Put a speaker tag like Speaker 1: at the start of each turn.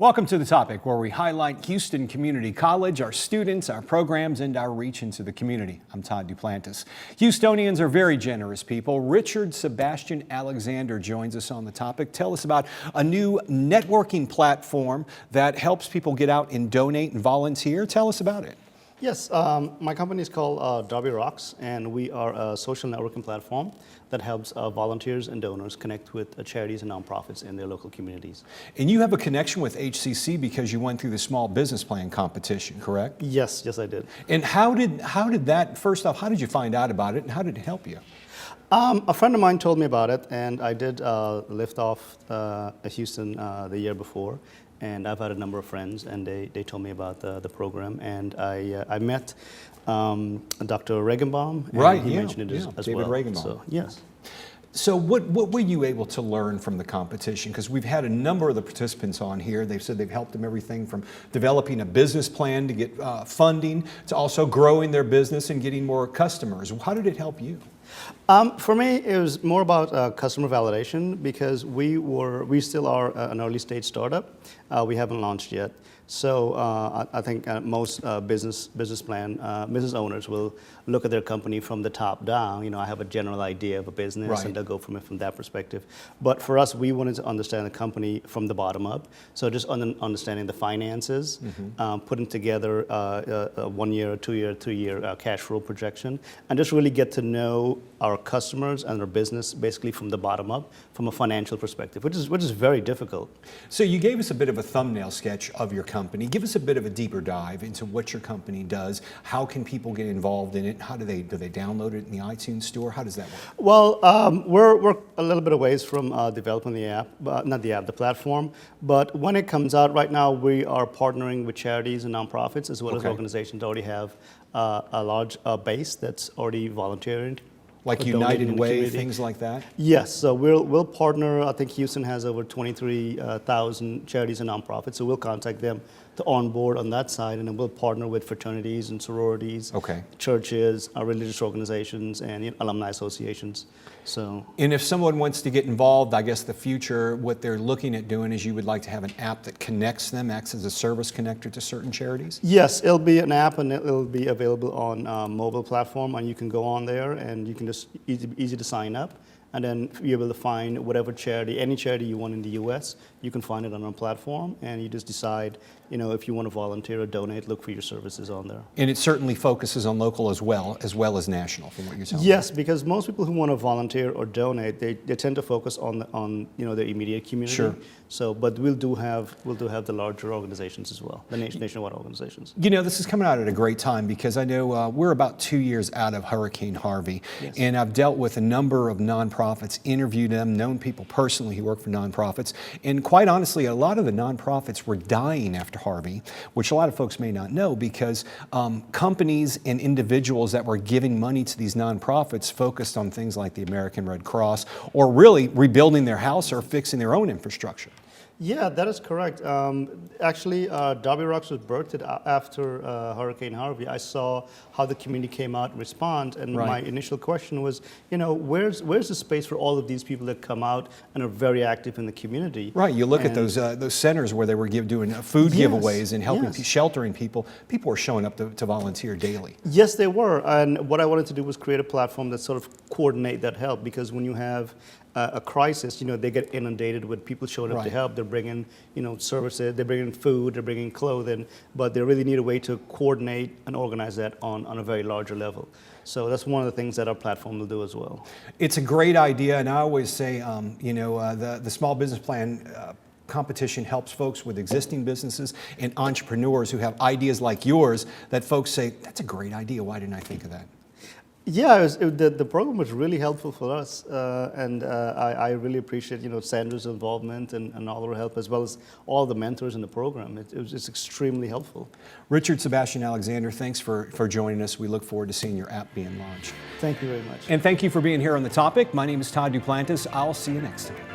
Speaker 1: Welcome to The Topic, where we highlight Houston Community College, our students, our programs, and our reach into the community. I'm Todd Duplantis. Houstonians are very generous people. Richard-Sebastian Alexander joins us on The Topic. Tell us about a new networking platform that helps people get out and donate and volunteer. Tell us about it.
Speaker 2: Yes, my company is called Derby Rocks, and we are a social networking platform that helps volunteers and donors connect with charities and nonprofits in their local communities.
Speaker 1: And you have a connection with HCC because you went through the small business plan competition, correct?
Speaker 2: Yes, I did.
Speaker 1: And how did that, first off, how did you find out about it and how did it help you?
Speaker 2: A friend of mine told me about it, and I did lift off Houston the year before. And I've had a number of friends, and they told me about the program. And I met Dr. Regenbaum, and
Speaker 1: right,
Speaker 2: he mentioned it as
Speaker 1: David
Speaker 2: well.
Speaker 1: Regenbaum.
Speaker 2: So, yes.
Speaker 1: So what were you able to learn from the competition? Because we've had a number of the participants on here. They've said they've helped them everything from developing a business plan to get funding to also growing their business and getting more customers. How did it help you?
Speaker 2: For me, it was more about customer validation because we still are an early stage startup. We haven't launched yet. So I think most business owners will look at their company from the top down. You know, I have a general idea of a business,
Speaker 1: right,
Speaker 2: and they'll go from it from that perspective. But for us, we wanted to understand the company from the bottom up. So just understanding the finances, putting together a 1 year, 2 year, 3 year cash flow projection, and just really get to know our customers and our business basically from the bottom up, from a financial perspective, which is very difficult.
Speaker 1: So you gave us a bit of a thumbnail sketch of your company. Give us a bit of a deeper dive into what your company does. How can people get involved in it? How do they download it in the iTunes store? How does that work?
Speaker 2: Well, we're a little bit away from developing the app, not the app, the platform. But when it comes out, right now we are partnering with charities and nonprofits as well as organizations that already have a large base that's already volunteering.
Speaker 1: Like United Way, things like that?
Speaker 2: Yes, so we'll partner. I think Houston has over 23,000 charities and nonprofits, so we'll contact them to onboard on that side, and then we'll partner with fraternities and sororities, churches, religious organizations, and alumni associations. So,
Speaker 1: and if someone wants to get involved, I guess the future, what they're looking at doing is you would like to have an app that connects them, acts as a service connector to certain charities?
Speaker 2: Yes, it'll be an app, and it'll be available on mobile platform, and you can go on there, and you can just easy to sign up. And then you're able to find whatever charity, any charity you want in the U.S., you can find it on our platform, and you just decide, if you want to volunteer or donate, look for your services on there.
Speaker 1: And it certainly focuses on local as well as national, from what you're telling me.
Speaker 2: Yes, because most people who want to volunteer or donate, they tend to focus on their immediate community.
Speaker 1: Sure.
Speaker 2: So, but we'll do have the larger organizations as well, the nationwide organizations.
Speaker 1: This is coming out at a great time because I know we're about 2 years out of Hurricane Harvey, and I've dealt with a number of nonprofits, interviewed them, known people personally who work for nonprofits, and quite honestly, a lot of the nonprofits were dying after Harvey, which a lot of folks may not know because companies and individuals that were giving money to these nonprofits focused on things like the American Red Cross or really rebuilding their house or fixing their own infrastructure.
Speaker 2: Yeah, that is correct. Actually, Derby Rocks was birthed after Hurricane Harvey. I saw how the community came out and respond, and my initial question was, where's the space for all of these people that come out and are very active in the community? Right.
Speaker 1: You look at those centers where they were doing food giveaways and helping sheltering people. People were showing up to volunteer daily.
Speaker 2: Yes, they were. And what I wanted to do was create a platform that sort of coordinate that help, because when you have a crisis, they get inundated with people showing up to help. They're bringing, services, they're bringing food, they're bringing clothing, but they really need a way to coordinate and organize that on a very larger level. So that's one of the things that our platform will do as well.
Speaker 1: It's a great idea, and I always say, the small business plan competition helps folks with existing businesses and entrepreneurs who have ideas like yours that folks say, that's a great idea, why didn't I think of that?
Speaker 2: Yeah, the program was really helpful for us, and I really appreciate Sandra's involvement and all her help, as well as all the mentors in the program. It's extremely helpful.
Speaker 1: Richard-Sebastian Alexander, thanks for joining us. We look forward to seeing your app being launched.
Speaker 2: Thank you very much.
Speaker 1: And thank you for being here on The Topic. My name is Todd Duplantis. I'll see you next time.